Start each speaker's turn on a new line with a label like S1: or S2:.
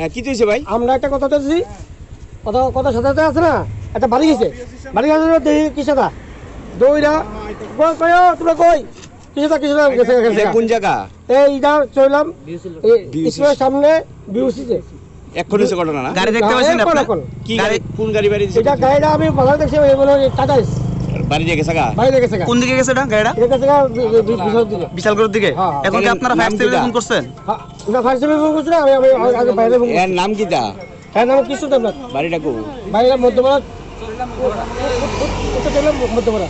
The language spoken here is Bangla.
S1: হ্যাঁ কি হয়েছে ভাই?
S2: আমরা একটা কথা বলছি, কথা সাথে আছে না, একটা বাড়ি গেছে, বাড়ি গেছে দেখি কিসেটা দইরা তোমরা কই কিসেটা গেছে
S1: এটা কোন জায়গা?
S2: এইটা চললাম স্কুলের সামনে বিউসিতে।
S1: এখন হয়েছে ঘটনা না?
S3: গাড়ি দেখতে পাচ্ছেন আপনি?
S1: কি গাড়ি, কোন গাড়ি বাড়ি দিছে?
S2: এটা গাড়িটা আমি বাজার দেখছি, বলে টাটা
S1: বাড়ি দিয়ে গেছে গা?
S2: বাড়ি দেখেছে
S3: কোন দিকে গেছে এটা গাড়িটা?
S2: এটা গেছে
S3: বিশালগড়ের দিকে।
S2: হ্যাঁ।
S3: এখন কি আপনারা ফায়ার সার্ভিসে ফোন করছেন?
S2: না ফার্স্ট টাইম ফোন করছি না, আমি আগে বাইরে ফোন করছি।
S1: এর নাম কি তা?
S2: হ্যাঁ নাম কিছু দেবনাথ,
S1: বাড়িটা কো?
S2: বাইরে মধ্যপাড়া, মধ্যপাড়া।